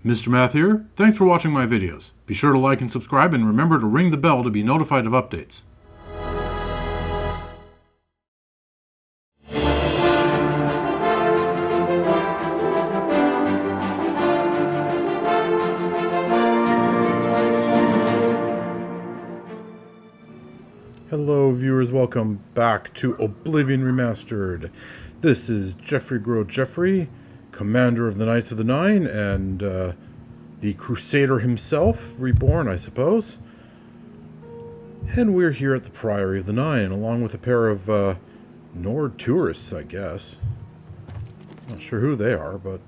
Mr. Math here. Thanks for watching my videos. Be sure to like and subscribe and remember to ring the bell to be notified of updates. Hello viewers, welcome back to Oblivion Remastered. This is Geoffrey, commander of the Knights of the Nine, and the Crusader himself, reborn I suppose. And we're here at the Priory of the Nine, along with a pair of Nord tourists, I guess. Not sure who they are, but...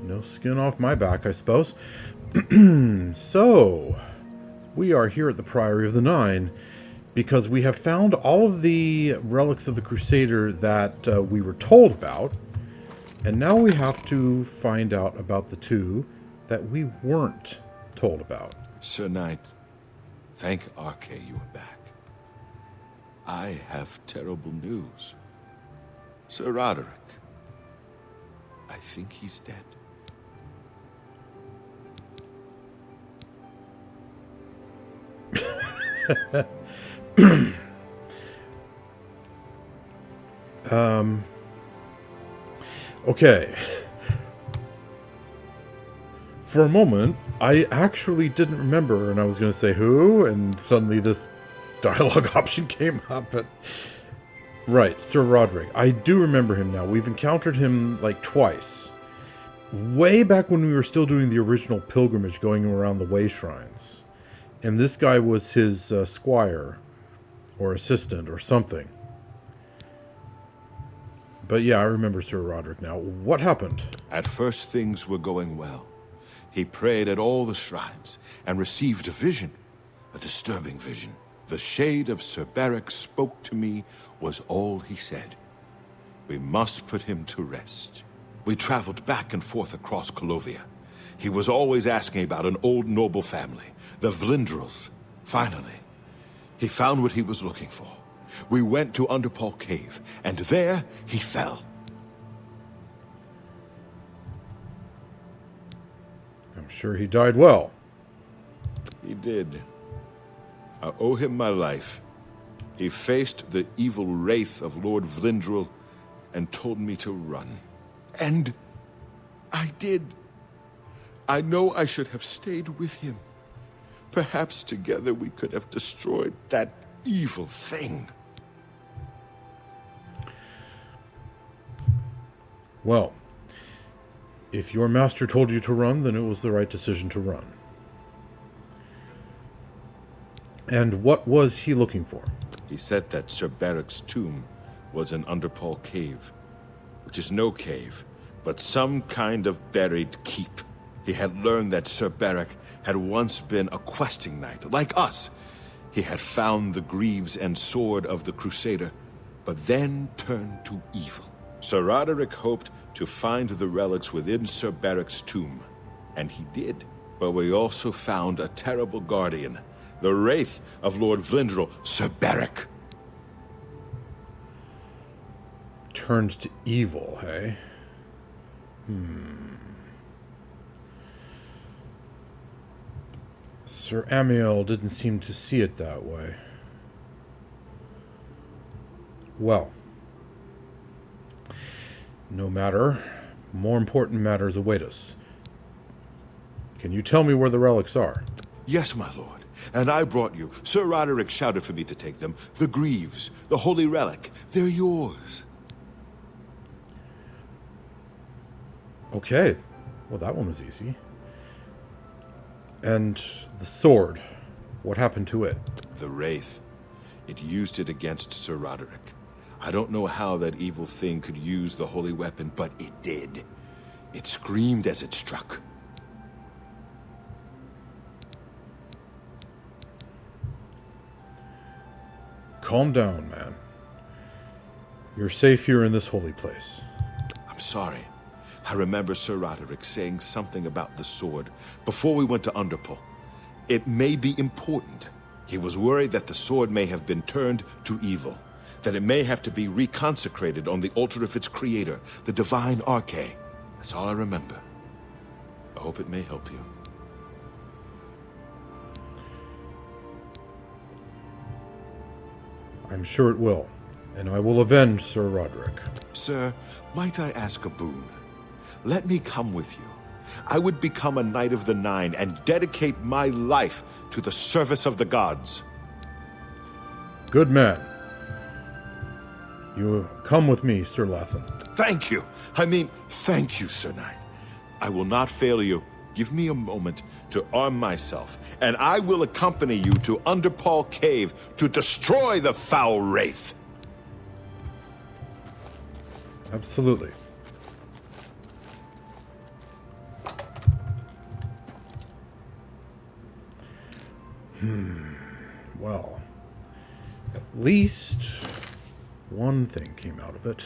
no skin off my back, I suppose. So, we are here at the Priory of the Nine because we have found all of the relics of the Crusader that we were told about, and now we have to find out about the two that we weren't told about. Sir Knight, thank Arche you are back. I have terrible news. Sir Roderick, I think he's dead. Okay. For a moment, I actually didn't remember, and I was going to say who, and suddenly this dialogue option came up. But right, Sir Roderick. I do remember him now. We've encountered him like twice. Way back when we were still doing the original pilgrimage going around the Wayshrines. And this guy was his squire, or assistant, or something. But yeah, I remember Sir Roderick now. What happened? At first things were going well. He prayed at all the shrines, and received a vision. A disturbing vision. The shade of Sir Berich spoke to me was all he said. We must put him to rest. We traveled back and forth across Colovia. He was always asking about an old noble family, the Vlindrels. Finally, he found what he was looking for. We went to Underpall Cave, and there he fell. I'm sure he died well. He did. I owe him my life. He faced the evil Wraith of Lord Vlindrel and told me to run. And I did. I know I should have stayed with him. Perhaps together we could have destroyed that evil thing. Well, if your master told you to run, then it was the right decision to run. And what was he looking for? He said that Sir Berich's tomb was in Underpall Cave, which is no cave, but some kind of buried keep. He had learned that Sir Berich had once been a questing knight, like us. He had found the Greaves and Sword of the Crusader, but then turned to evil. Sir Roderick hoped to find the relics within Sir Berich's tomb, and he did. But we also found a terrible guardian, the Wraith of Lord Vlindrel, Sir Berich. Turned to evil, hey? Sir Amiel didn't seem to see it that way. Well, no matter. More important matters await us. Can you tell me where the relics are? Yes, my lord. And I brought you. Sir Roderick shouted for me to take them. The Greaves, the holy relic. They're yours. Okay. Well, that one was easy. And the sword. What happened to it? The Wraith. It used it against Sir Roderick. I don't know how that evil thing could use the holy weapon, but it did. It screamed as it struck. Calm down, man. You're safe here in this holy place. I'm sorry. I remember Sir Roderick saying something about the sword before we went to Underpall. It may be important. He was worried that the sword may have been turned to evil. that it may have to be reconsecrated on the altar of its creator, the divine Arche. That's all I remember. I hope it may help you. I'm sure it will, and I will avenge Sir Roderick. Sir, might I ask a boon? Let me come with you. I would become a Knight of the Nine and dedicate my life to the service of the gods. Good man. You come with me, Sir Lathon. Thank you. I mean, thank you, Sir Knight. I will not fail you. Give me a moment to arm myself, and I will accompany you to Underpall Cave to destroy the foul Wraith. Absolutely. Well, at least one thing came out of it.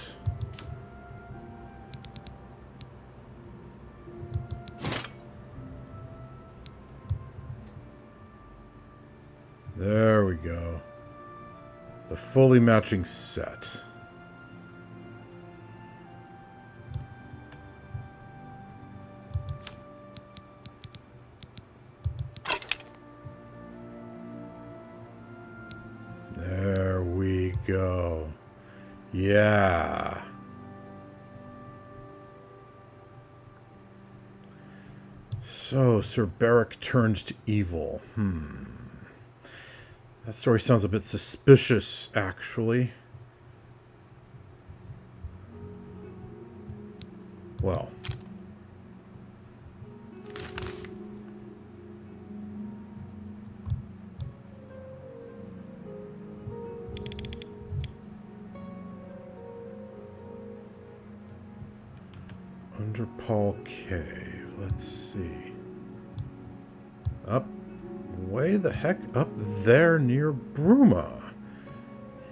There we go. The fully matching set. There we go. Yeah. So, Sir Berich turned to evil. That story sounds a bit suspicious, actually. Well. Underpall Cave. Let's see. Up. Way the heck up there near Bruma.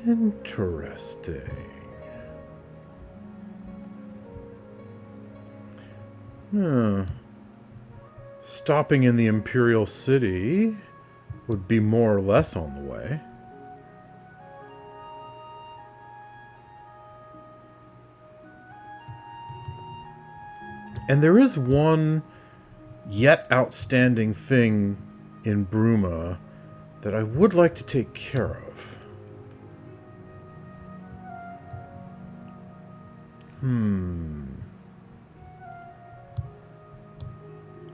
Interesting. Stopping in the Imperial City would be more or less on the way. And there is one yet outstanding thing in Bruma that I would like to take care of.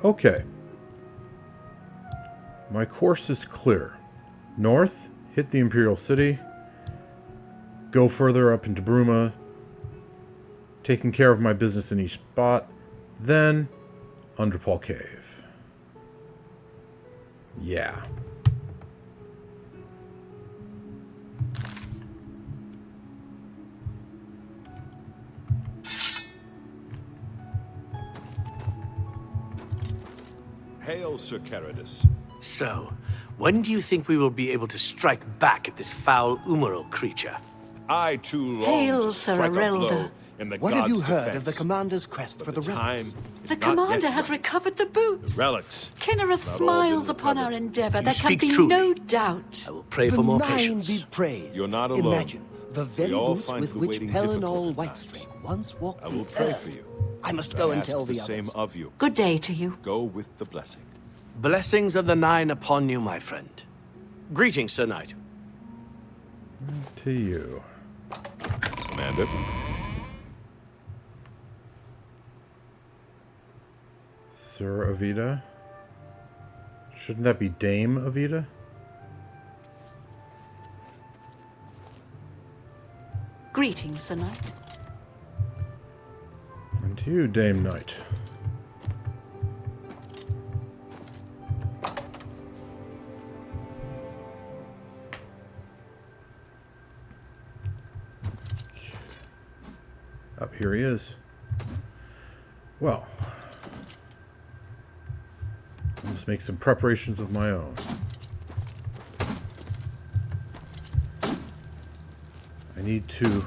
Okay. My course is clear. North, hit the Imperial City. Go further up into Bruma. Taking care of my business in each spot. Then, Underpall Cave. Yeah. Hail, Sir Caradus. So, when do you think we will be able to strike back at this foul Umaral creature? I too long Hail, to Sir strike a Roderick. blow in the What have you gods' heard defense. of the commander's quest for the relics? The commander has recovered the boots. Relics. Kinnereth Not all smiles been upon our recovered. endeavor. You There can speak be truly. no doubt. I will pray The for more nine patience. be praised. You're not alone. Imagine the very We all boots find with the which waiting Pelinal difficult at times. Whitestrake once walked I will the pray earth. for you. I must I go and ask tell the the same others. of you. Good day to you. Go with the blessing. Blessings of the nine upon you, my friend. Greetings, Sir Knight. To you. Commander. Sir Avita? Shouldn't that be Dame Avita? Greetings, Sir Knight. And to you, Dame Knight. Up here he is. Well, I'll just make some preparations of my own. I need to...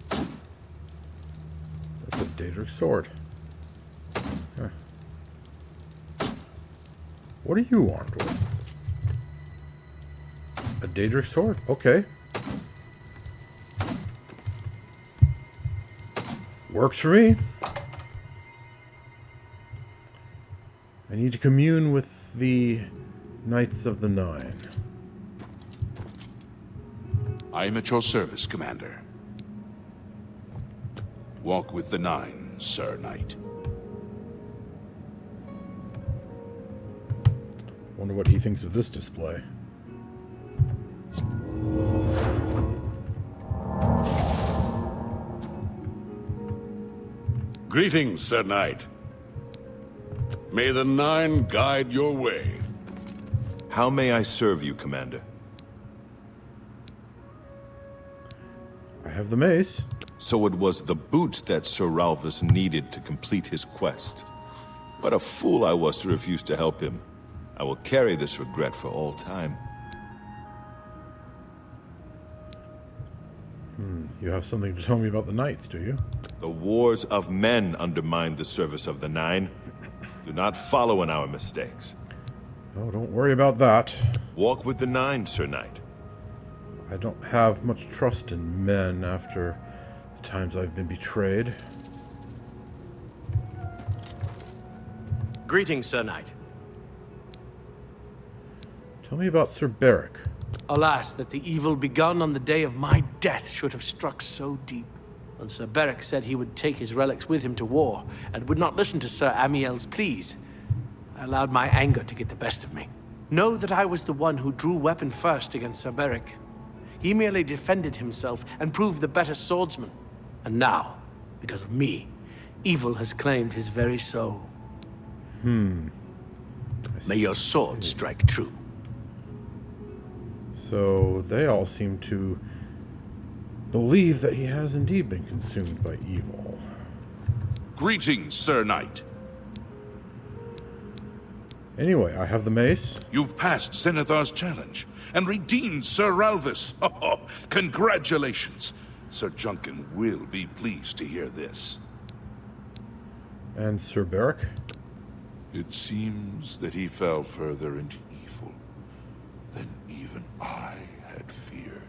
That's a Daedric sword. Huh. What are you armed with? A Daedric sword? Okay. Works for me. I need to commune with the Knights of the Nine. I am at your service, Commander. Walk with the Nine, Sir Knight. Wonder what he thinks of this display. Greetings, Sir Knight. May the Nine guide your way. How may I serve you, Commander? I have the mace. So it was the boots that Sir Ralphus needed to complete his quest. What a fool I was to refuse to help him. I will carry this regret for all time. You have something to tell me about the Knights, do you? The wars of men undermine the service of the Nine. Do not follow in our mistakes. Oh, don't worry about that. Walk with the Nine, Sir Knight. I don't have much trust in men after the times I've been betrayed. Greetings, Sir Knight. Tell me about Sir Berich. Alas, that the evil begun on the day of my death should have struck so deep. When Sir Berich said he would take his relics with him to war, and would not listen to Sir Amiel's pleas, I allowed my anger to get the best of me. Know that I was the one who drew weapon first against Sir Berich. He merely defended himself and proved the better swordsman. And now, because of me, evil has claimed his very soul. May your sword strike true. So they all seem to believe that he has indeed been consumed by evil. Greetings, Sir Knight. Anyway, I have the mace. You've passed Zenithar's challenge and redeemed Sir Ralphus. Oh, congratulations. Sir Junkin will be pleased to hear this. And Sir Berich? It seems that he fell further into evil than even I had feared.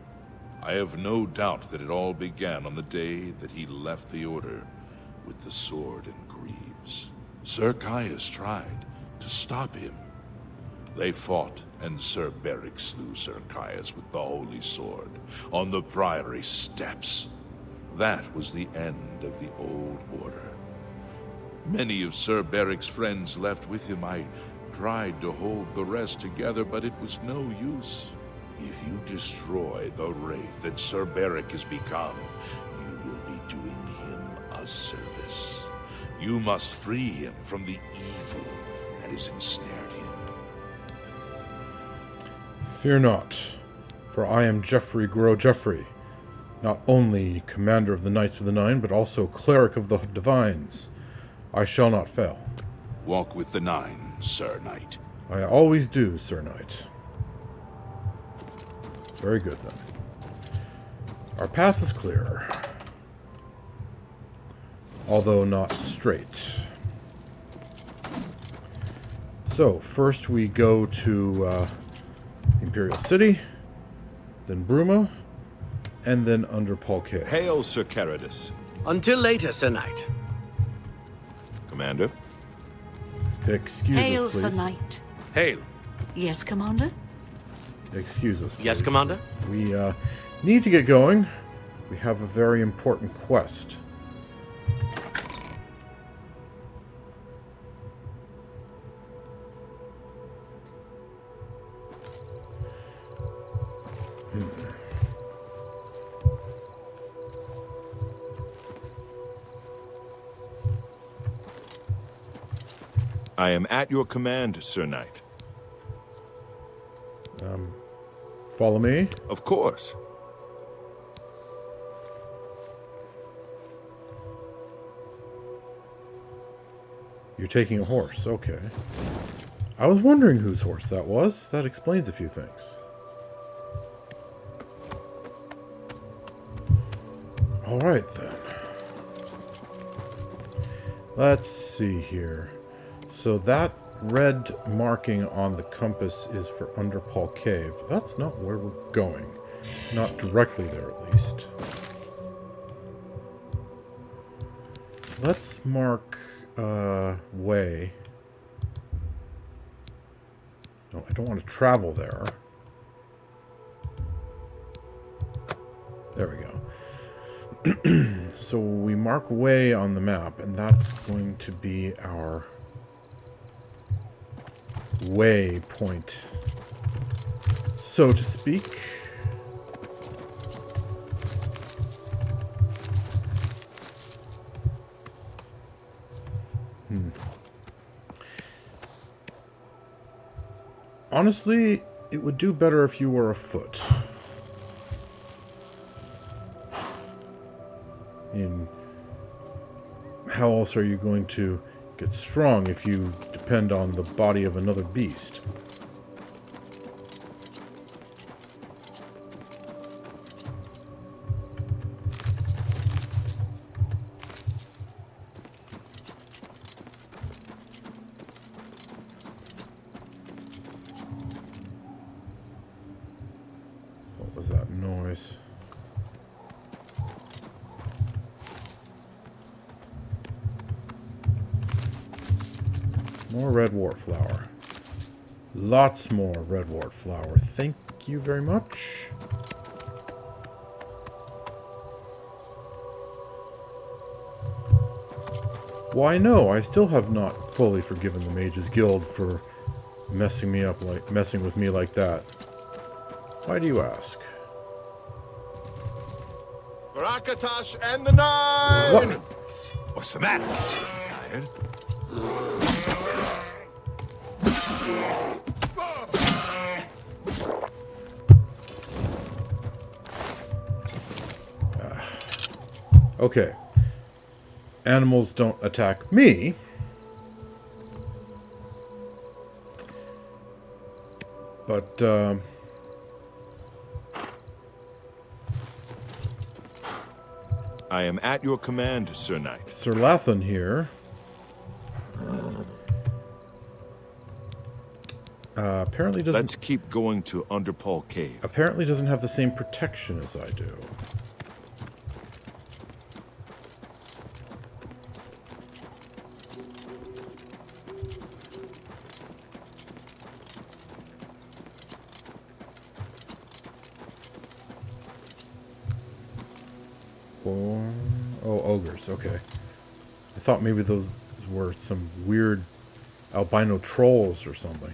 I have no doubt that it all began on the day that he left the Order with the Sword and Greaves. Sir Caius tried to stop him. They fought, and Sir Berich slew Sir Caius with the Holy Sword on the Priory steps. That was the end of the Old Order. Many of Sir Berich's friends left with him. I tried to hold the rest together, but it was no use. If you destroy the Wraith that Sir Berich has become, you will be doing him a service. You must free him from the evil that has ensnared him. Fear not, for I am Geoffrey Geoffrey, not only commander of the Knights of the Nine, but also cleric of the Divines. I shall not fail. Walk with the Nine, Sir Knight. I always do, Sir Knight. Very good, then. Our path is clear, although not straight. So, first we go to Imperial City, then Bruma, and then Underpall Cave. Hail, Sir Caradus. Until later, Sir Knight. Commander? Excuse Hail, us, Sir please. Knight. Hail. Yes, Commander? Excuse us, please. Yes, Commander? We need to get going. We have a very important quest. I am at your command, Sir Knight. Follow me. Of course. You're taking a horse. Okay. I was wondering whose horse that was. That explains a few things. All right, then. Let's see here. So that red marking on the compass is for Underpall Cave. But that's not where we're going. Not directly there, at least. Let's mark way. No, I don't want to travel there. There we go. So we mark way on the map, and that's going to be our way point, so to speak. Honestly, it would do better if you were afoot. How else are you going to get strong if you depend on the body of another beast? What was that noise? More red wart flower. Lots more red wart flower. Thank you very much. Why no, I still have not fully forgiven the Mages Guild for messing with me like that. Why do you ask? Barakatash and the Nine! What? What's the matter? Tired? Okay. Animals don't attack me. But, I am at your command, Sir Knight. Sir Lathon here. Apparently doesn't... Let's keep going to Underpall Cave. Apparently doesn't have the same protection as I do. Oh, ogres, okay. I thought maybe those were some weird albino trolls or something.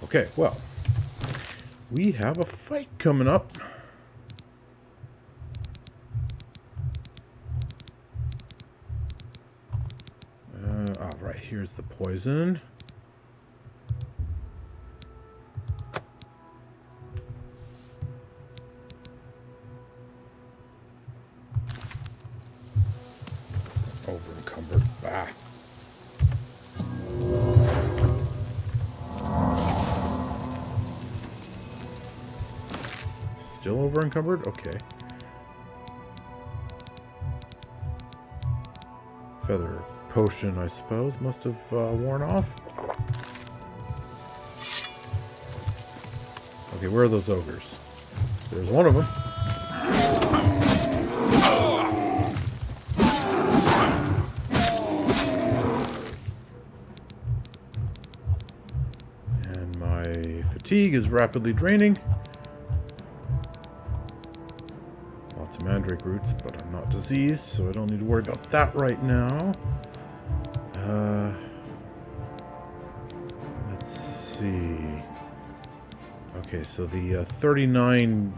Okay, well, we have a fight coming up. Right, here's the poison. Over encumbered. Bah. Still over encumbered? Okay. Feather potion, I suppose, must have worn off. Okay, where are those ogres? There's one of them. And my fatigue is rapidly draining. Lots of mandrake roots, but I'm not diseased, so I don't need to worry about that right now. Let's see. Okay, so the 39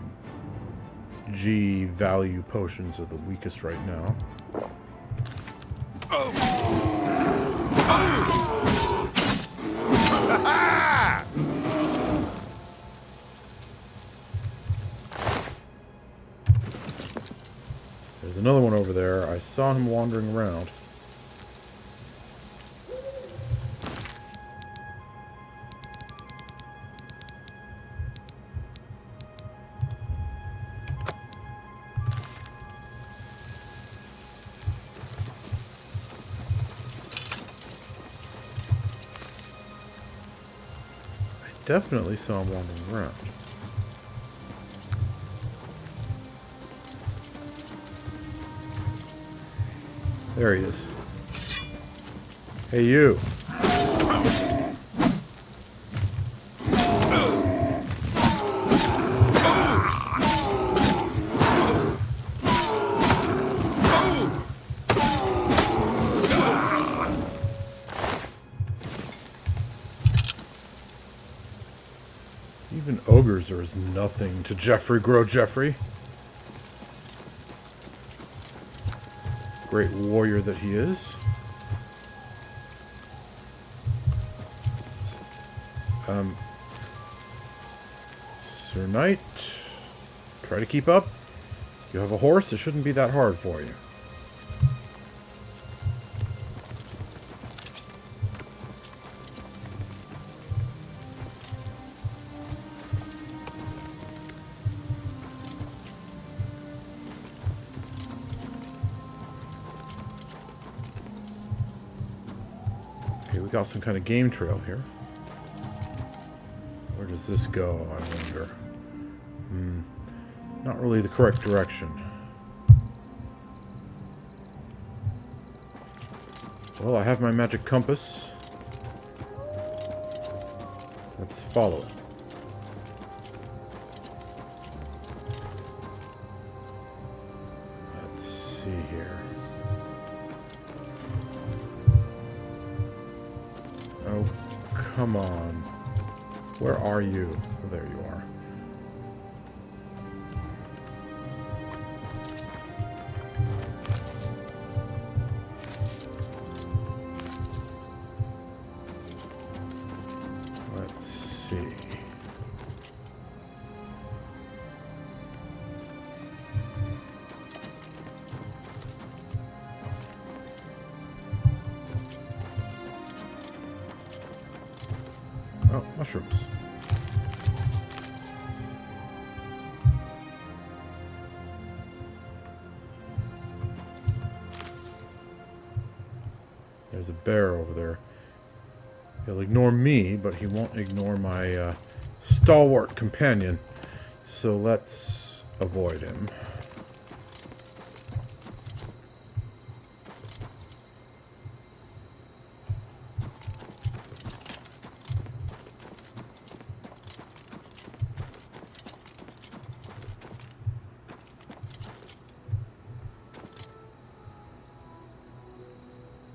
G value potions are the weakest right now. There's another one over there. I saw him wandering around. Definitely saw him wandering around. There he is. Hey, you. Even ogres are as nothing to Geoffrey. Great warrior that he is. Sir Knight, try to keep up. You have a horse, it shouldn't be that hard for you. Okay, we got some kind of game trail here. Where does this go, I wonder? Not really the correct direction. Well, I have my magic compass. Let's follow it. Let's see here. Oh, come on. Where are you? Oh, there you are. Let's see. Oh, mushrooms. There's a bear over there. He'll ignore me, but he won't ignore my stalwart companion. So let's avoid him.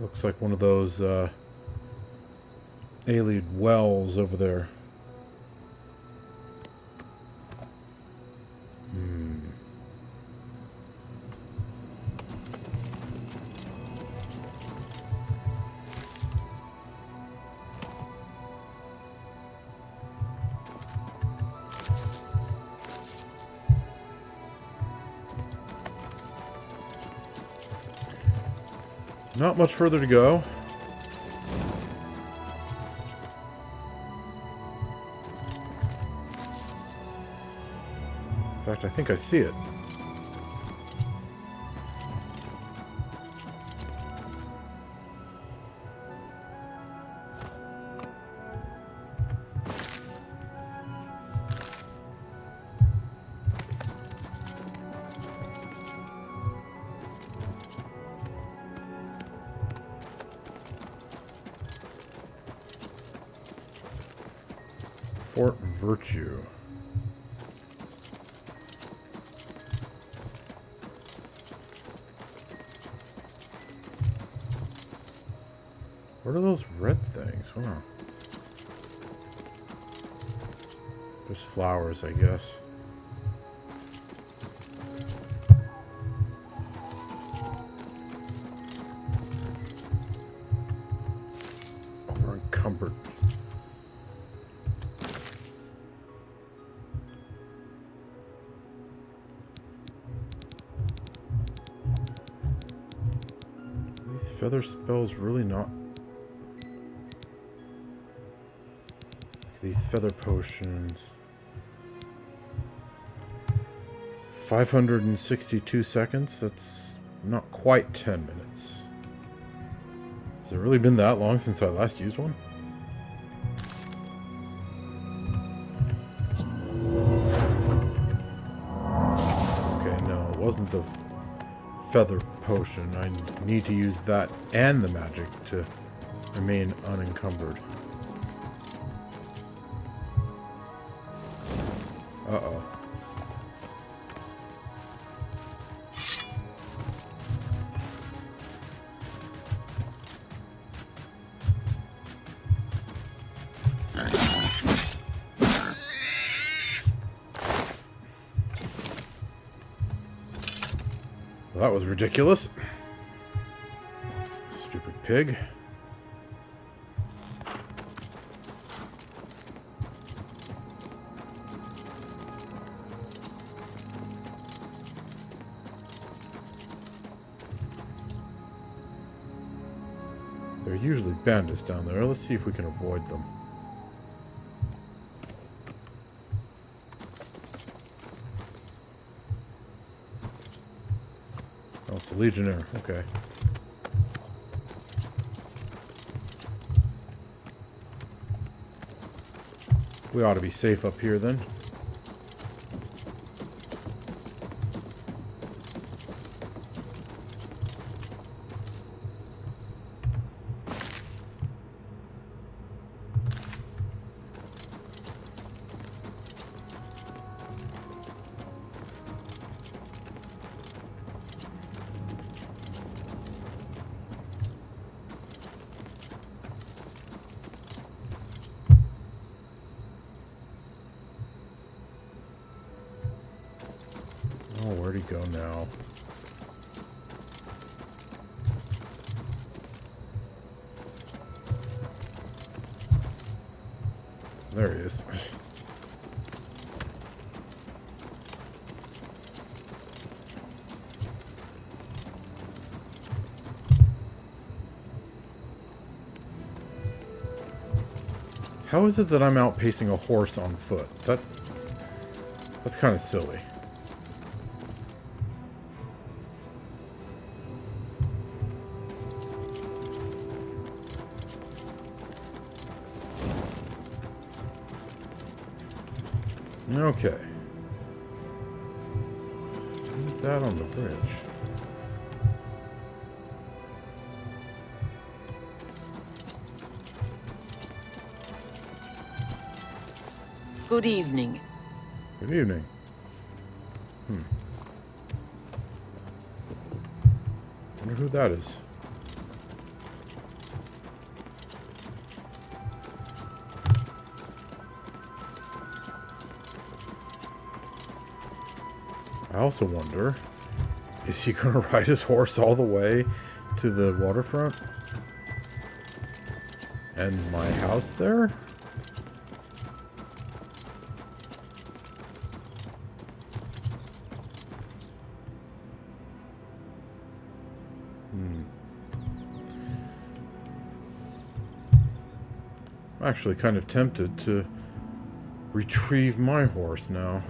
Looks like one of those alien wells over there. Not much further to go. In fact, I think I see it. Fort Virtue. What are those red things? Wow. Just flowers, I guess. Over encumbered. These feather spells really not. These feather potions. 562 seconds. That's not quite 10 minutes. Has it really been that long since I last used one? Okay, no, it wasn't the feather potion. I need to use that and the magic to remain unencumbered. Uh-oh. Well, that was ridiculous. Stupid pig. There are usually bandits down there. Let's see if we can avoid them. Oh, it's a legionnaire. Okay. We ought to be safe up here then. Oh, where'd he go now? There he is. How is it that I'm outpacing a horse on foot? That's kind of silly. Okay. Who's that on the bridge? Good evening. Good evening. Wonder who that is. I also wonder, is he going to ride his horse all the way to the waterfront? And my house there? I'm actually kind of tempted to retrieve my horse now.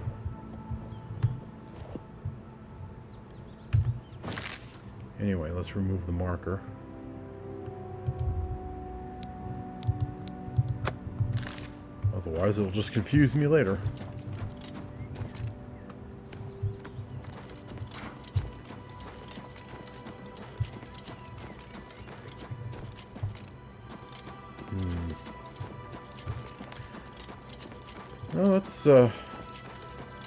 Anyway, let's remove the marker. Otherwise, it'll just confuse me later. Well, it's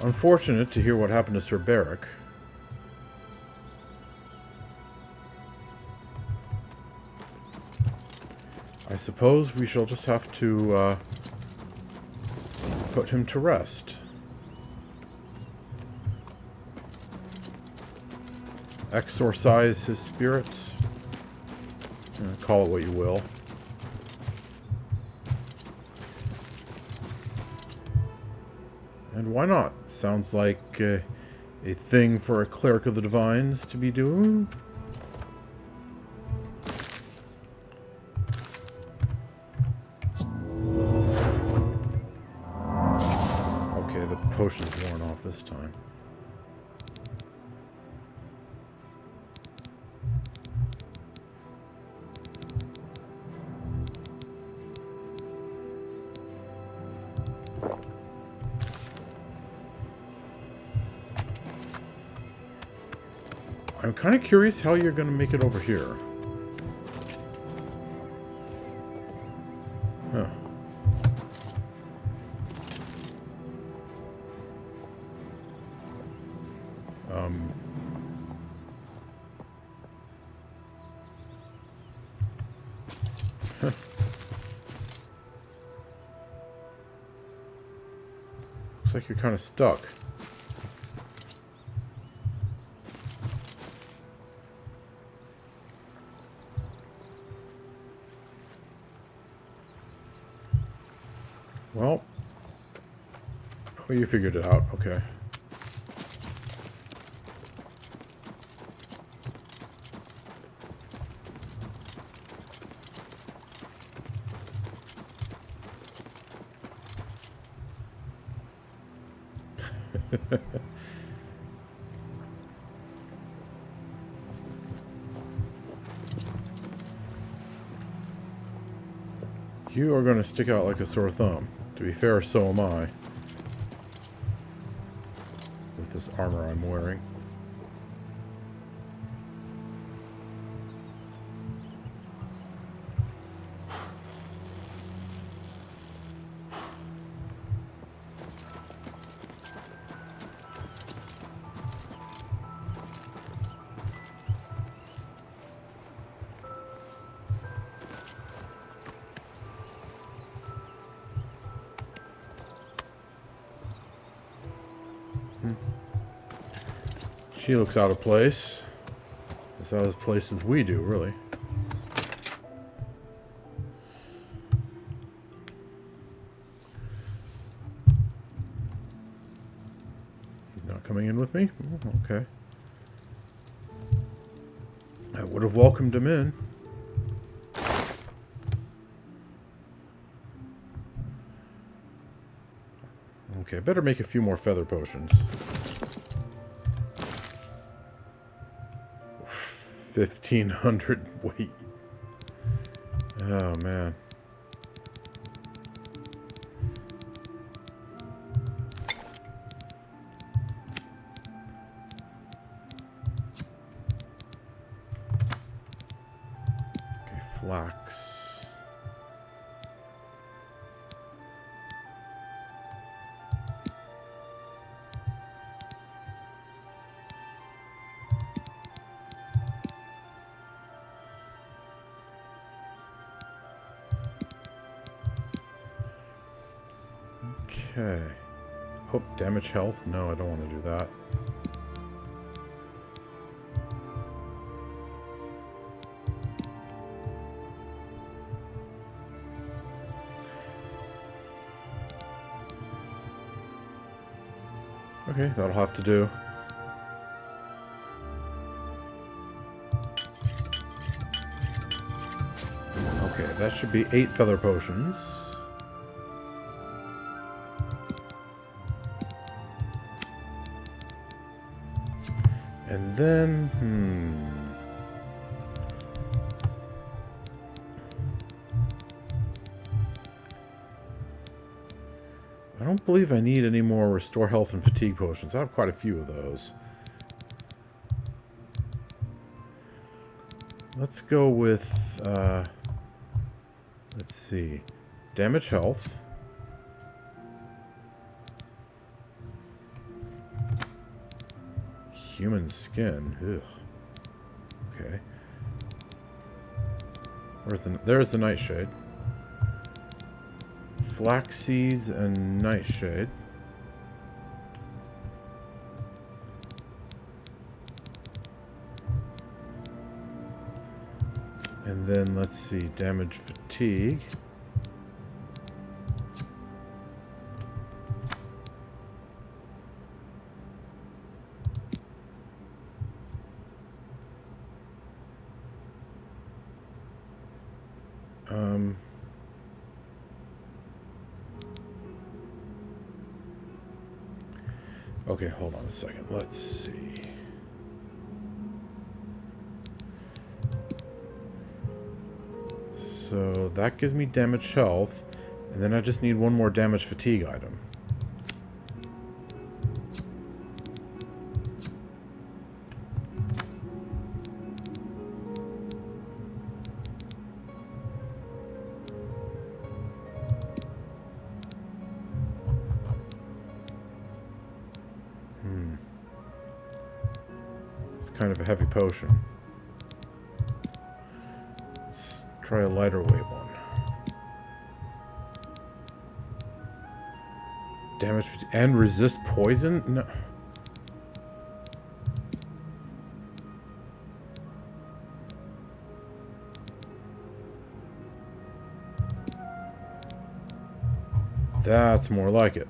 unfortunate to hear what happened to Sir Berich. I suppose we shall just have to put him to rest. Exorcise his spirit. Call it what you will. And why not? Sounds like a thing for a cleric of the divines to be doing. Okay, the potion's worn off this time. I'm kind of curious how you're going to make it over here. Huh. Huh. Looks like you're kind of stuck. Well, oh, you figured it out. Okay. You are going to stick out like a sore thumb. To be fair, so am I. With this armor I'm wearing. She looks out of place. As out of place as we do, really. He's not coming in with me? Oh, okay. I would have welcomed him in. Okay, better make a few more feather potions. 1,500 weight. Oh, man. Okay, flax. Okay. Oh, damage health? No, I don't want to do that. Okay, that'll have to do. Okay, that should be 8 feather potions. And then, I don't believe I need any more restore health and fatigue potions. I have quite a few of those. Let's go with, let's see, damage health. Human skin. Ugh. Okay. There's the nightshade. Flax seeds and nightshade. And then let's see, damage fatigue. Okay, hold on a second. Let's see. So that gives me damage health, and then I just need one more damage fatigue item. It's kind of a heavy potion. Let's try a lighter weight one. Damage and resist poison? No. That's more like it.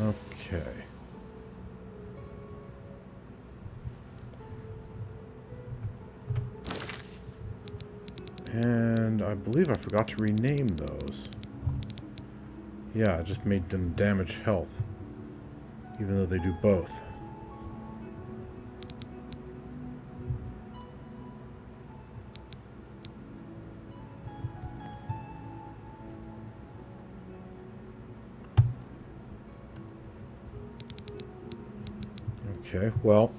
Okay. And I believe I forgot to rename those. Yeah, I just made them damage health, even though they do both. Okay, well,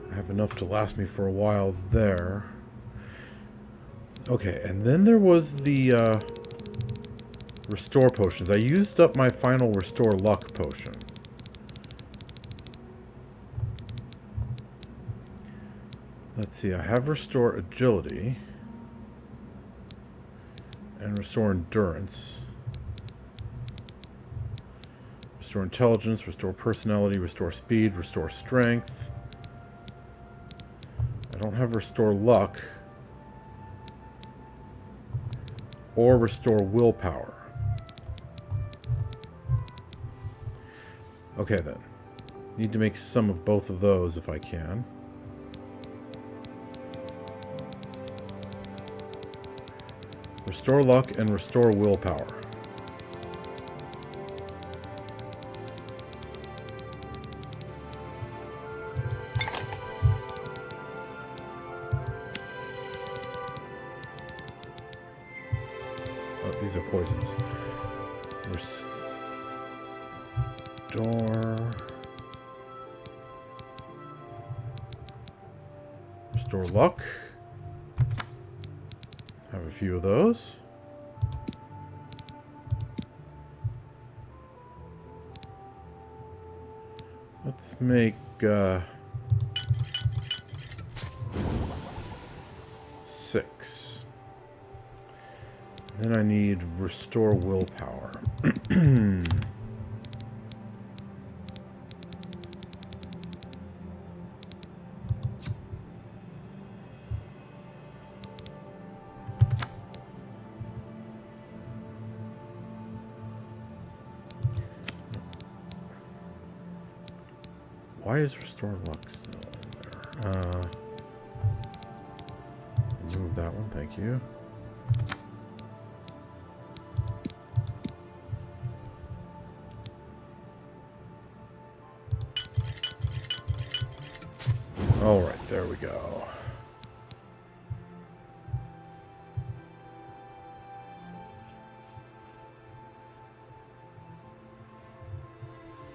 I have enough to last me for a while there. Okay, and then there was the restore potions. I used up my final restore luck potion. Let's see, I have restore agility and restore endurance. Restore intelligence, restore personality, restore speed, restore strength. I don't have restore luck or restore willpower. Okay then. Need to make some of both of those if I can. Restore luck and restore willpower. Oh, these are poisons. Restore luck. Have a few of those. Let's make 6. Then I need restore willpower. Why is restore luck still in there? Remove that one, thank you. Alright, there we go.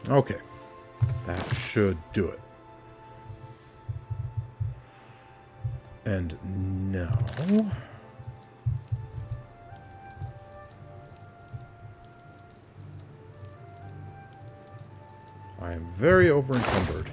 Okay. That should do it. And now... I am very over-encumbered.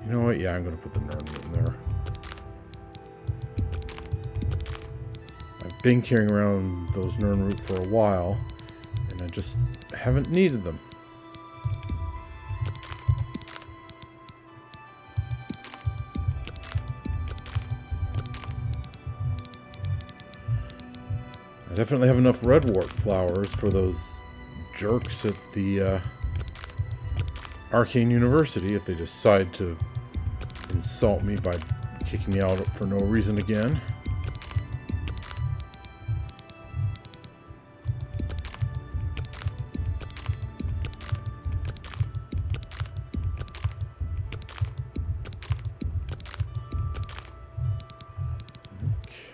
You know what? Yeah, I'm going to put the Nern in there. I've been carrying around those Nern root for a while, and I just haven't needed them. I definitely have enough redwort flowers for those jerks at the Arcane University if they decide to insult me by kicking me out for no reason again.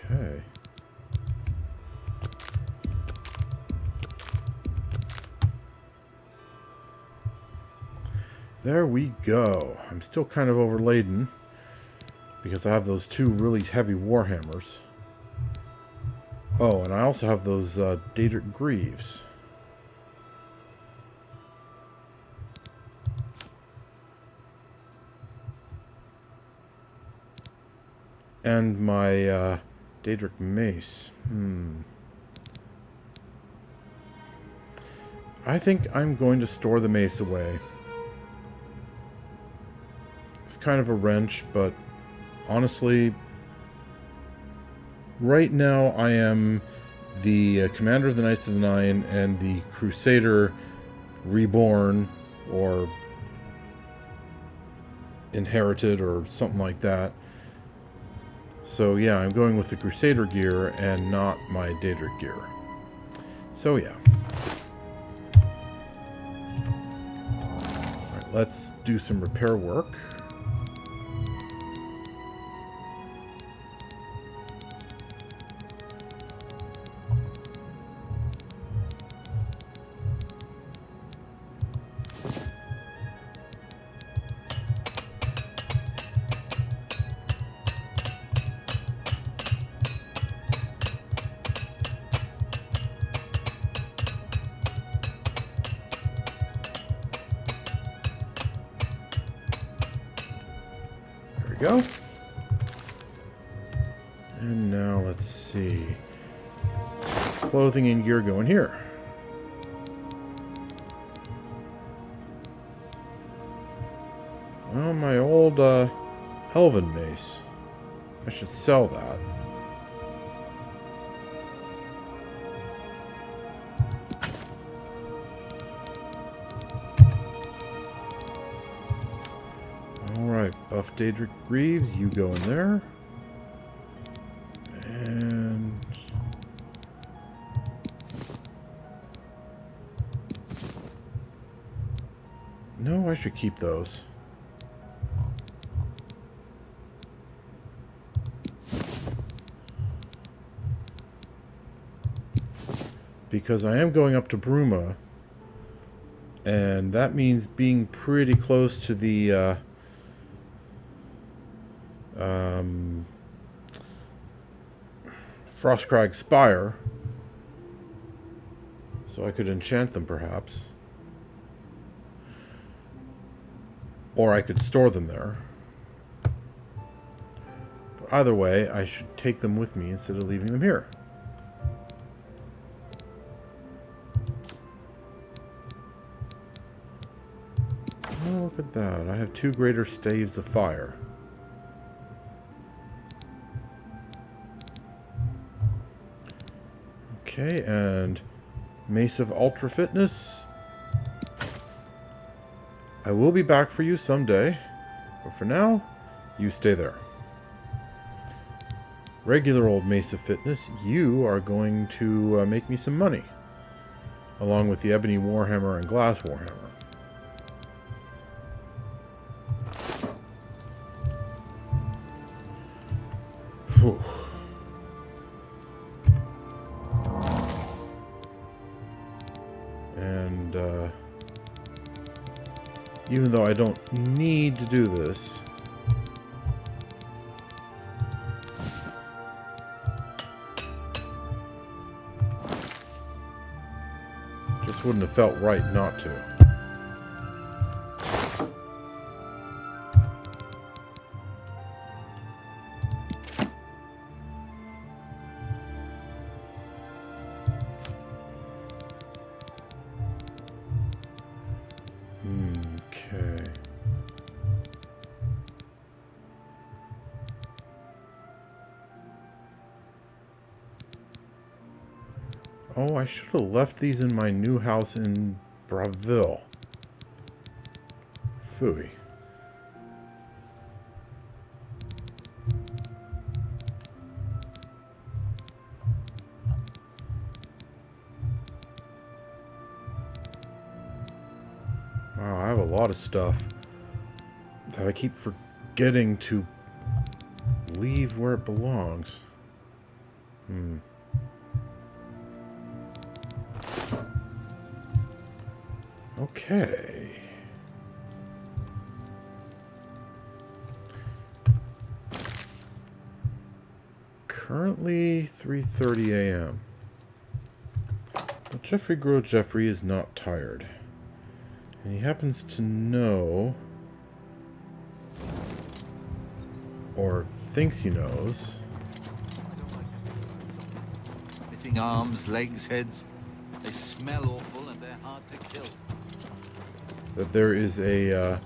Okay. There we go. I'm still kind of overladen because I have those two really heavy warhammers. Oh, and I also have those Daedric Greaves. And my Daedric Mace. I think I'm going to store the mace away. It's kind of a wrench, but honestly, right now I am the commander of the Knights of the Nine and the Crusader reborn or inherited or something like that. So yeah, I'm going with the Crusader gear and not my Daedric gear. So yeah. Alright, let's do some repair work. Go. And now let's see. Clothing and gear go in here. Well, my old elven mace. I should sell that. Buff Daedric Greaves, you go in there. And no, I should keep those. Because I am going up to Bruma, and that means being pretty close to the Frostcrag Spire, so I could enchant them perhaps, or I could store them there. But either way, I should take them with me instead of leaving them here. Oh, look at that. I have 2 greater staves of fire. Okay, and Mace of Ultra Fitness. I will be back for you someday, but for now, you stay there. Regular old Mace of Fitness, you are going to make me some money, along with the Ebony Warhammer and Glass Warhammer. Whew. And even though I don't need to do this, just wouldn't have felt right not to. Oh, I should have left these in my new house in Braville. Phooey. Wow, I have a lot of stuff that I keep forgetting to leave where it belongs. Okay. Currently 3:30 a.m. But Geoffrey is not tired. And he happens to know, or thinks he knows, missing arms, legs, heads. They smell awful and they're hard to kill. that there is a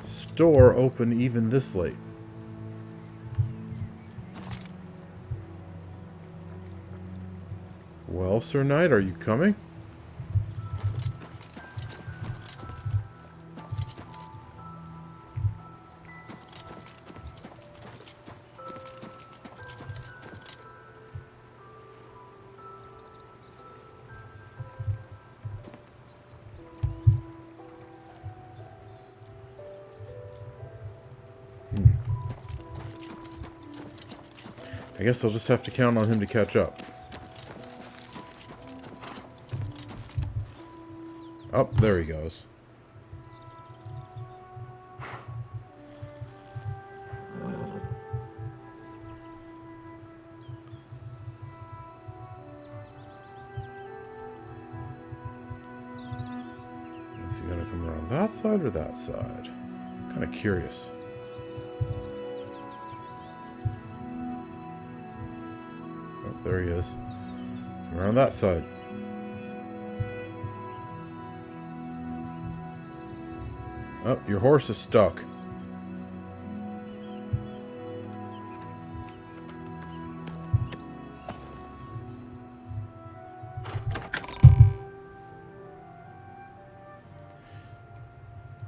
store open even this late. Well, Sir Knight, are you coming? I guess I'll just have to count on him to catch up. Oh, there he goes. Is he gonna come around that side or that side? I'm kind of curious. Oh, there he is. Come around that side. Oh, your horse is stuck.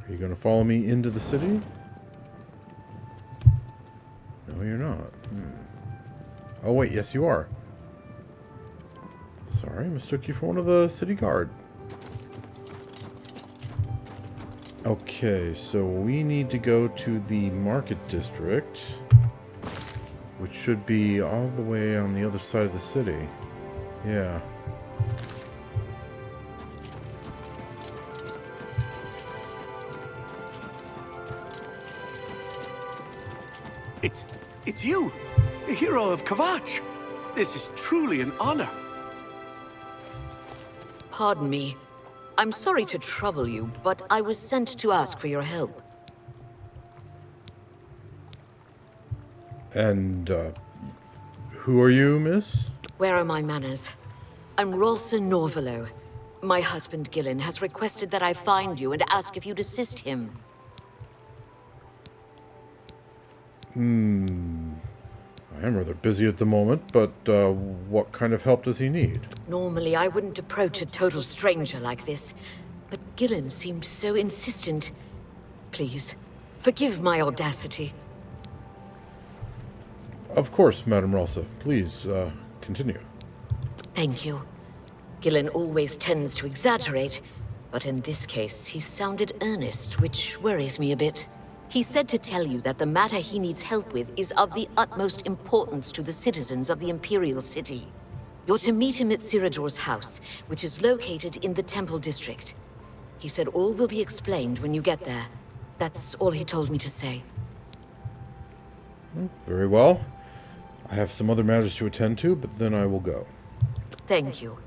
Are you going to follow me into the city? No, you're not. Oh, wait, yes, you are. Sorry, mistook you for one of the city guard. Okay, so we need to go to the market district, which should be all the way on the other side of the city. Yeah. It's you, the hero of Kavach. This is truly an honor. Pardon me. I'm sorry to trouble you, but I was sent to ask for your help. And, who are you, miss? Where are my manners? I'm Rolsa Norvelo. My husband, Gillen, has requested that I find you and ask if you'd assist him. I am rather busy at the moment, but, what kind of help does he need? Normally, I wouldn't approach a total stranger like this, but Gillen seemed so insistent. Please, forgive my audacity. Of course, Madame Rolsa. Please, continue. Thank you. Gillen always tends to exaggerate, but in this case, he sounded earnest, which worries me a bit. He said to tell you that the matter he needs help with is of the utmost importance to the citizens of the Imperial City. You're to meet him at Sirador's house, which is located in the Temple District. He said all will be explained when you get there. That's all he told me to say. Very well. I have some other matters to attend to, but then I will go. Thank you.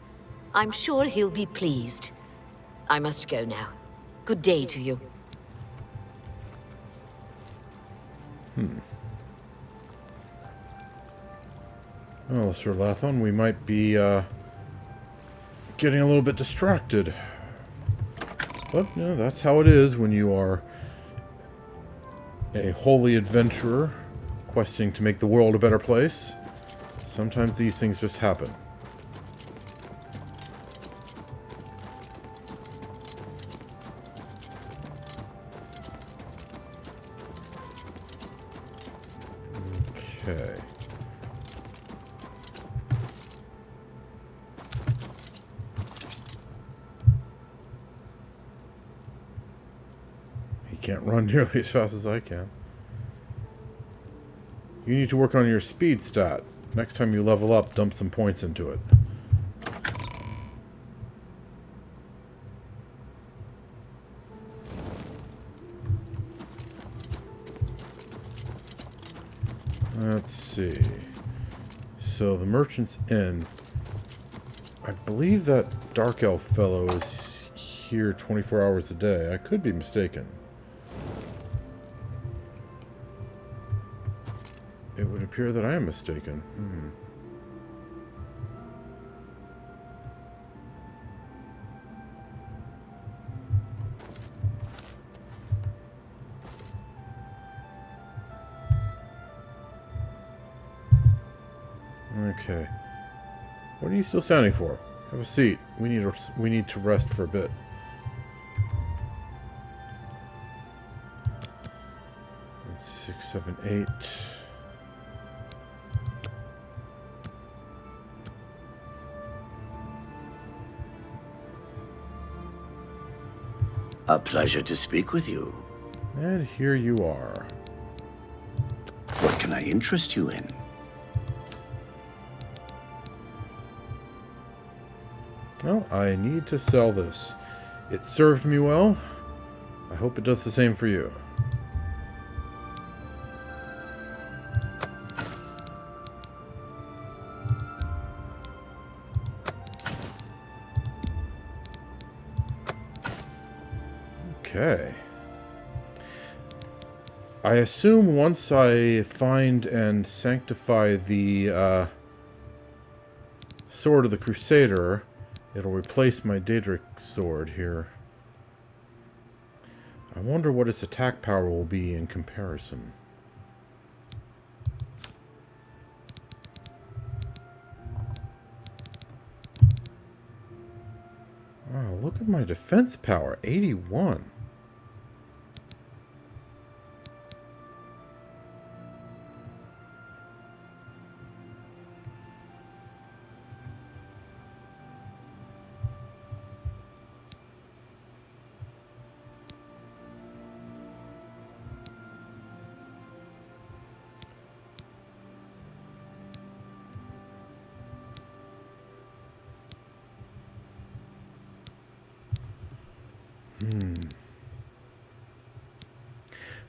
I'm sure he'll be pleased. I must go now. Good day to you. Well, Sir Lathon, we might be, getting a little bit distracted. But, you know, that's how it is when you are a holy adventurer questing to make the world a better place. Sometimes these things just happen. Okay. He can't run nearly as fast as I can. You need to work on your speed stat. Next time you level up, dump some points into it. Let's see. So the Merchant's Inn. I believe that Dark Elf fellow is here 24 hours a day. I could be mistaken. It would appear that I am mistaken. Okay. What are you still standing for? Have a seat. We need to rest for a bit. That's 6, 7, 8. A pleasure to speak with you. And here you are. What can I interest you in? Well, I need to sell this. It served me well. I hope it does the same for you. Okay. I assume once I find and sanctify the Sword of the Crusader, it'll replace my Daedric sword here. I wonder what its attack power will be in comparison. Wow, look at my defense power, 81.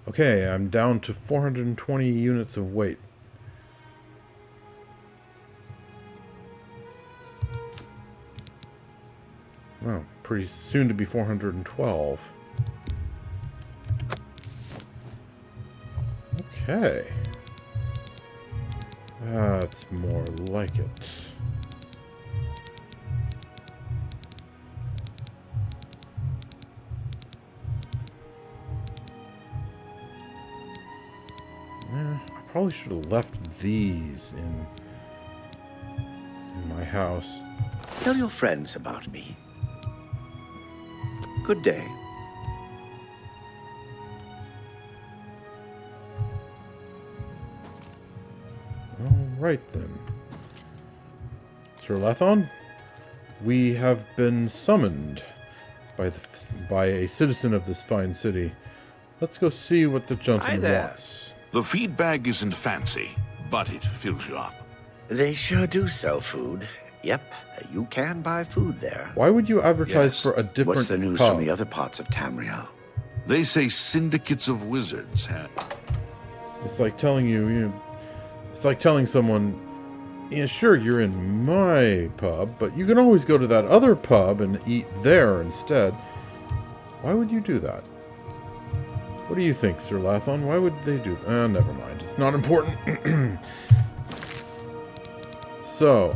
Okay, I'm down to 420 units of weight. Well, pretty soon to be 412. Okay. That's more like it. I probably should have left these in my house. Tell your friends about me. Good day. All right then. Sir Lathon, we have been summoned by a citizen of this fine city. Let's go see what the gentleman wants. The feed bag isn't fancy, but it fills you up. They sure do sell food. Yep, you can buy food there. Why would you advertise Yes. for a different What's the news pub? from the other parts of Tamriel? They say syndicates of wizards have... It's like telling it's like telling someone, yeah, sure, you're in my pub, but you can always go to that other pub and eat there instead. Why would you do that? What do you think, Sir Lathon? Why would they do that? Never mind. It's not important. So.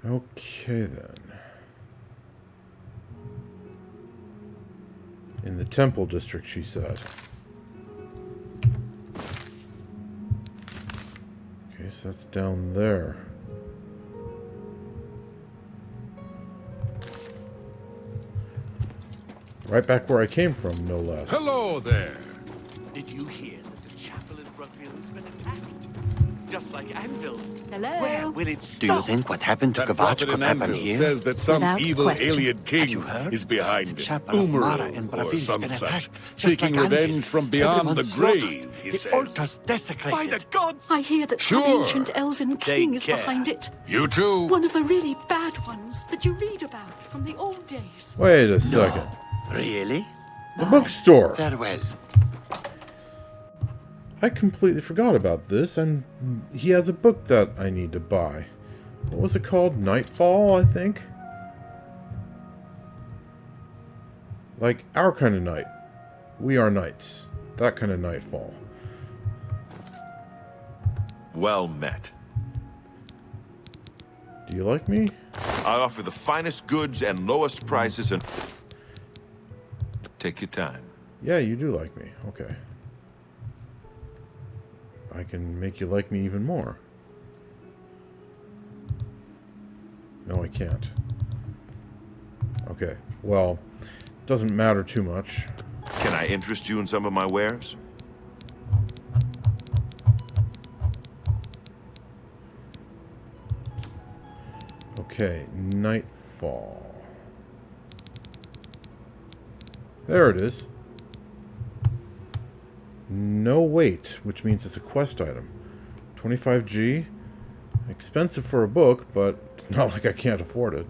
Okay, then. In the Temple District, she said. Okay, so that's down there. Right back where I came from, no less. Hello there. Did you hear that the chapel in Brookfield has been attacked? Just like Anvil. Hello? Where will it Do stop? you think what happened to That Kvatch prophet could in happen Anvil here? says that some Without evil question. alien king you heard? is behind The it. chapel of Mara in Umaro, or Bravil's some been such. attacked, just Seeking like revenge Anvil. from beyond Everyone's the grave, slaughtered. he the says. altar's desecrated. By the gods! I hear that Sure. some ancient elven king is care. behind it. You too? One of the really bad ones that you read about from the old days. Wait a second. Really? The bookstore. Farewell. I completely forgot about this, and he has a book that I need to buy. What was it called? Nightfall, I think? Like our kind of night. We are knights. That kind of nightfall. Well met. Do you like me? I offer the finest goods and lowest prices and... Take your time. Yeah, you do like me. Okay. I can make you like me even more. No, I can't. Okay. Well, doesn't matter too much. Can I interest you in some of my wares? Okay, Nightfall. There it is. No weight, which means it's a quest item. 25G. Expensive for a book, but it's not like I can't afford it.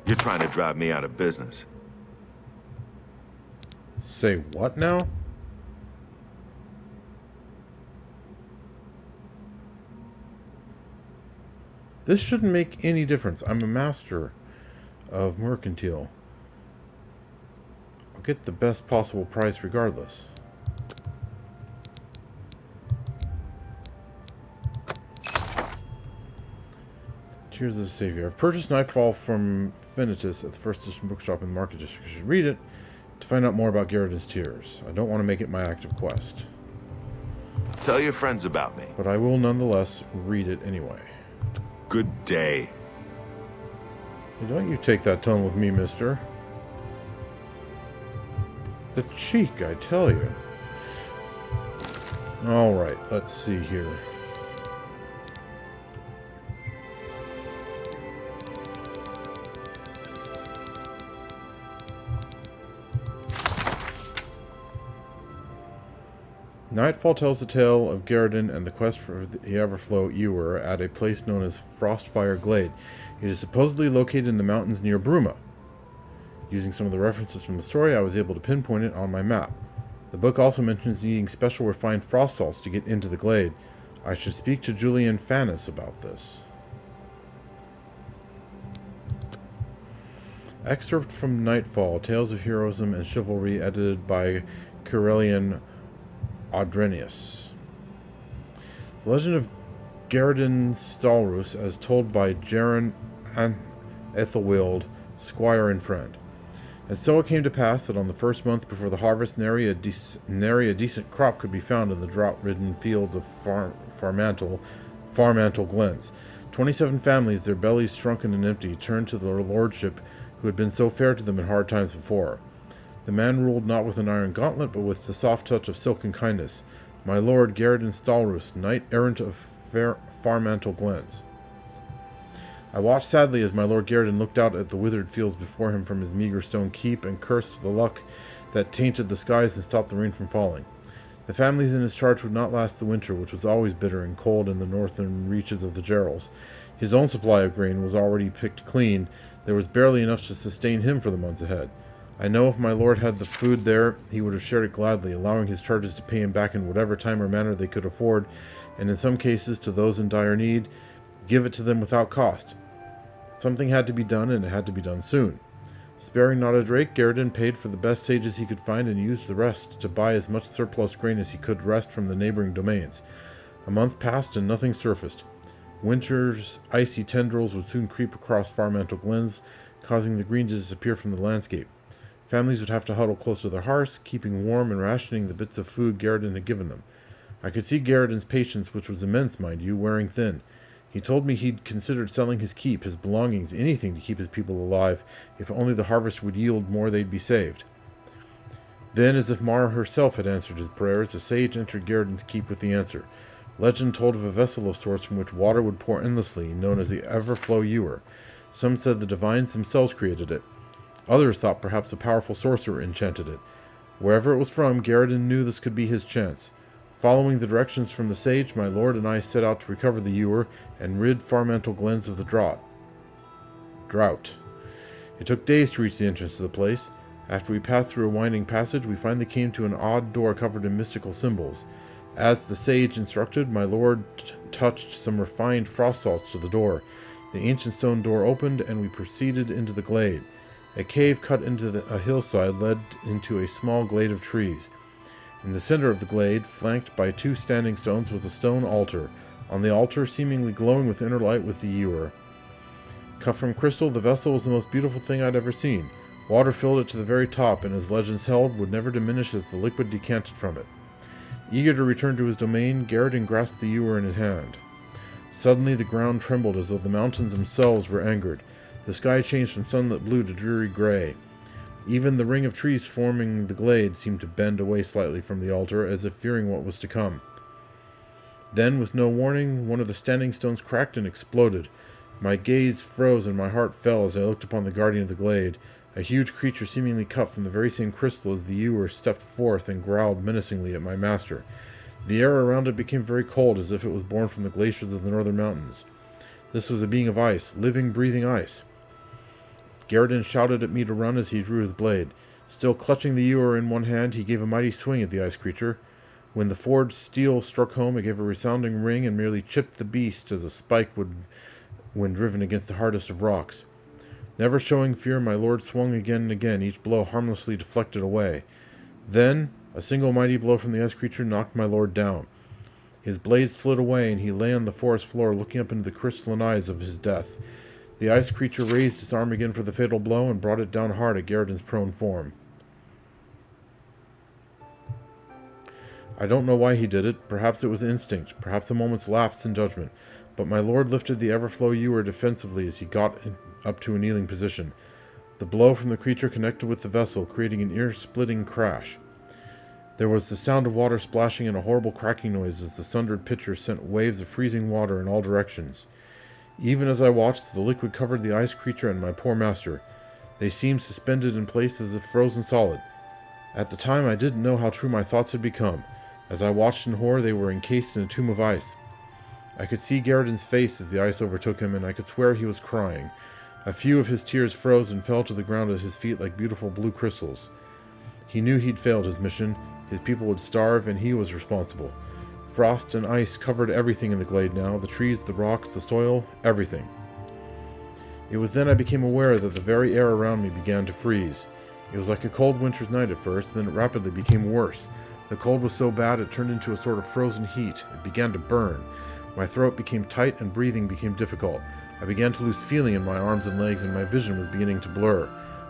You're trying to drive me out of business. Say what now? This shouldn't make any difference. I'm a master of mercantile. I'll get the best possible price regardless. Tears of the Savior. I've purchased Nightfall from Finitus at the first edition bookshop in the Market District. You should read it to find out more about Garridan's Tears. I don't want to make it my active quest, Tell your friends about me. but I will nonetheless read it anyway. Good day. Hey, don't you take that tone with me, mister. The cheek, I tell you. Alright, let's see here. Nightfall tells the tale of Garridan and the quest for the Everflow Ewer at a place known as Frostfire Glade. It is supposedly located in the mountains near Bruma. Using some of the references from the story, I was able to pinpoint it on my map. The book also mentions needing special refined frost salts to get into the glade. I should speak to Julian Fannis about this. Excerpt from Nightfall, Tales of Heroism and Chivalry, edited by Corellian Audrenius. The legend of Garridan Stalrus, as told by Jaron Ethelwild, squire and friend. And so it came to pass that on the first month before the harvest, nary a decent crop could be found in the drought-ridden fields of Farmantle glens. 27 families, their bellies shrunken and empty, turned to their lordship who had been so fair to them in hard times before. The man ruled not with an iron gauntlet, but with the soft touch of silken kindness. My lord Garridan Stalrus, knight errant of Farmantle glens. I watched sadly as my lord Garridan looked out at the withered fields before him from his meager stone keep, and cursed the luck that tainted the skies and stopped the rain from falling. The families in his charge would not last the winter, which was always bitter and cold in the northern reaches of the Gerals. His own supply of grain was already picked clean. There was barely enough to sustain him for the months ahead. I know if my lord had the food there, he would have shared it gladly, allowing his charges to pay him back in whatever time or manner they could afford, and in some cases, to those in dire need, give it to them without cost. Something had to be done, and it had to be done soon. Sparing not a drake, Garridan paid for the best sages he could find and used the rest to buy as much surplus grain as he could wrest from the neighboring domains. A month passed and nothing surfaced. Winter's icy tendrils would soon creep across far-mantle glens, causing the green to disappear from the landscape. Families would have to huddle close to their hearths, keeping warm and rationing the bits of food Garridan had given them. I could see Garridan's patience, which was immense, mind you, wearing thin. He told me he'd considered selling his keep, his belongings, anything to keep his people alive, if only the harvest would yield more they'd be saved. Then, as if Mara herself had answered his prayers, a sage entered Garridan's keep with the answer. Legend told of a vessel of sorts from which water would pour endlessly, known as the Everflow Ewer. Some said the divines themselves created it. Others thought perhaps a powerful sorcerer enchanted it. Wherever it was from, Garridan knew this could be his chance. Following the directions from the sage, my lord and I set out to recover the ewer and rid far-mantle glens of the drought. It took days to reach the entrance to the place. After we passed through a winding passage, we finally came to an odd door covered in mystical symbols. As the sage instructed, my lord touched some refined frost salts to the door. The ancient stone door opened, and we proceeded into the glade. A cave cut into a hillside led into a small glade of trees. In the center of the glade, flanked by 2 standing stones, was a stone altar. On the altar, seemingly glowing with inner light, was the ewer. Cut from crystal, the vessel was the most beautiful thing I'd ever seen. Water filled it to the very top, and as legends held, would never diminish as the liquid decanted from it. Eager to return to his domain, Garridan grasped the ewer in his hand. Suddenly the ground trembled as though the mountains themselves were angered. The sky changed from sunlit blue to dreary gray. Even the ring of trees forming the glade seemed to bend away slightly from the altar, as if fearing what was to come. Then, with no warning, one of the standing stones cracked and exploded. My gaze froze and my heart fell as I looked upon the guardian of the glade. A huge creature seemingly cut from the very same crystal as the ewer stepped forth and growled menacingly at my master. The air around it became very cold, as if it was born from the glaciers of the northern mountains. This was a being of ice, living, breathing ice. Garridan shouted at me to run as he drew his blade. Still clutching the ewer in one hand, he gave a mighty swing at the ice creature. When the forged steel struck home, it gave a resounding ring and merely chipped the beast as a spike would when driven against the hardest of rocks. Never showing fear, my lord swung again and again, each blow harmlessly deflected away. Then, a single mighty blow from the ice creature knocked my lord down. His blade slid away, and he lay on the forest floor looking up into the crystalline eyes of his death. The ice creature raised his arm again for the fatal blow and brought it down hard at Garridan's prone form. I don't know why he did it. Perhaps it was instinct, perhaps a moment's lapse in judgment. But my lord lifted the Everflow ewer defensively as he got up to a kneeling position. The blow from the creature connected with the vessel, creating an ear-splitting crash. There was the sound of water splashing and a horrible cracking noise as the sundered pitcher sent waves of freezing water in all directions. Even as I watched, the liquid covered the ice creature and my poor master. They seemed suspended in place as if frozen solid. At the time, I didn't know how true my thoughts had become. As I watched in horror, they were encased in a tomb of ice. I could see Garridan's face as the ice overtook him, and I could swear he was crying. A few of his tears froze and fell to the ground at his feet like beautiful blue crystals. He knew he'd failed his mission. His people would starve, and he was responsible. Frost and ice covered everything in the glade now, the trees, the rocks, the soil, everything. It was then I became aware that the very air around me began to freeze. It was like a cold winter's night at first, then it rapidly became worse. The cold was so bad it turned into a sort of frozen heat. It began to burn. My throat became tight and breathing became difficult. I began to lose feeling in my arms and legs, and my vision was beginning to blur.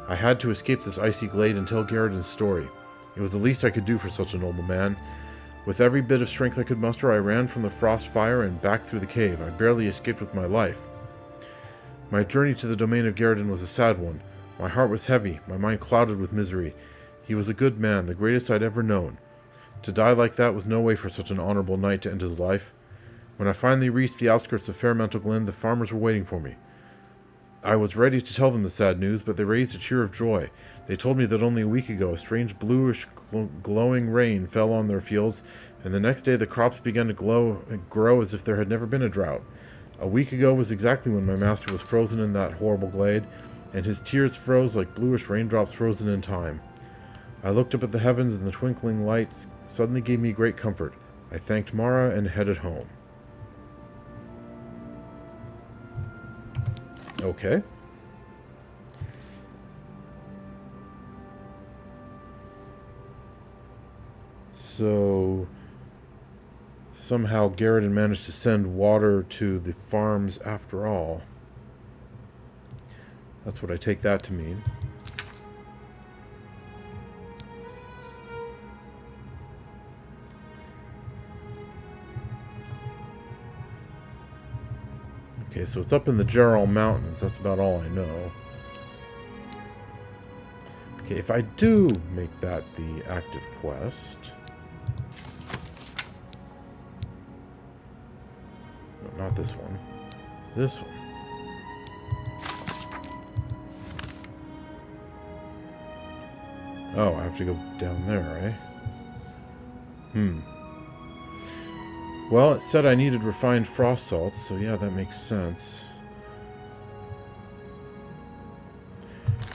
I had to escape this icy glade and tell Garridan's story. It was the least I could do for such a noble man. With every bit of strength I could muster, I ran from the frost fire and back through the cave. I barely escaped with my life. My journey to the domain of Garridan was a sad one. My heart was heavy, my mind clouded with misery. He was a good man, the greatest I'd ever known. To die like that was no way for such an honorable knight to end his life. When I finally reached the outskirts of Fairmantle Glen, the farmers were waiting for me. I was ready to tell them the sad news, but they raised a cheer of joy. They told me that only a week ago a strange bluish glowing rain fell on their fields, and the next day the crops began to grow as if there had never been a drought. A week ago was exactly when my master was frozen in that horrible glade, and his tears froze like bluish raindrops frozen in time. I looked up at the heavens, and the twinkling lights suddenly gave me great comfort. I thanked Mara and headed home. Okay. So Somehow Garridan managed to send water to the farms after all. That's what I take that to mean. Okay, so it's up in the Jarl Mountains. That's about all I know. Okay, if I do make that the active quest... No, not this one. This one. Oh, I have to go down there, eh? Well, it said I needed refined frost salts, so yeah, that makes sense.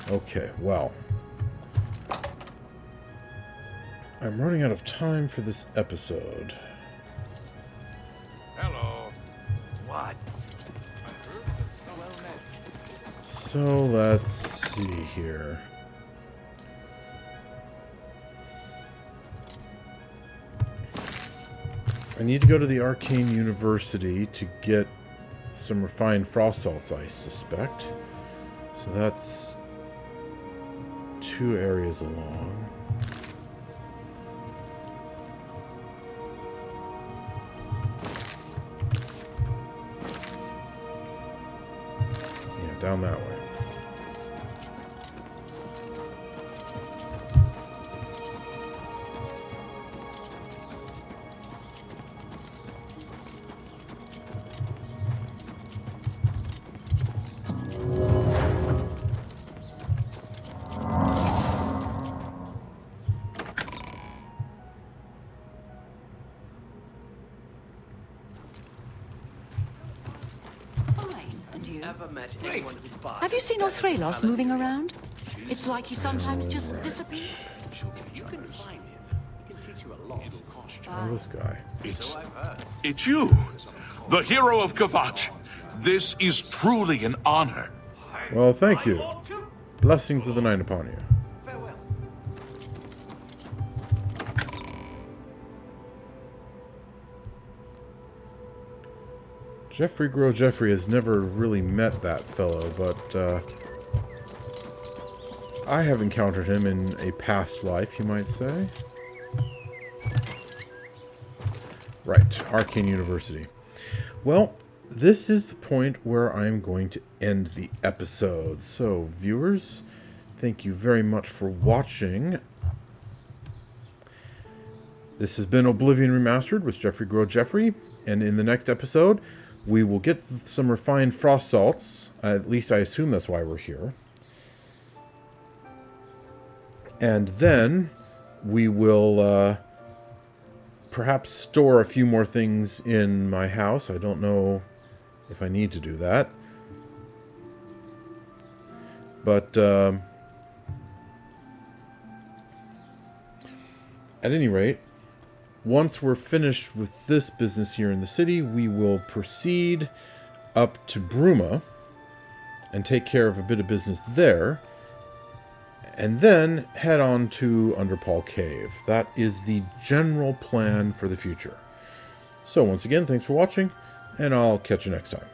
Okay, well. I'm running out of time for this episode. Hello. What? So, let's see here. I need to go to the Arcane University to get some refined frost salts, I suspect. So that's 2 areas along. Yeah, down that way. Have you seen Othralos moving around? It's like he sometimes just disappears. You can find him. He can teach you a lot. Oh, this guy. It's you, the hero of Kvatch. This is truly an honor. Well, thank you. Blessings of the night upon you. Farewell. Geoffrey has never really met that fellow, but I have encountered him in a past life, you might say. Right, Arcane University. Well, this is the point where I'm going to end the episode. So, viewers, thank you very much for watching. This has been Oblivion Remastered with Geoffrey, and in the next episode, we will get some refined frost salts. At least I assume that's why we're here. And then we will perhaps store a few more things in my house. I don't know if I need to do that. But at any rate, once we're finished with this business here in the city, we will proceed up to Bruma and take care of a bit of business there, and then head on to Underpall Cave. That is the general plan for the future. So once again, thanks for watching, and I'll catch you next time.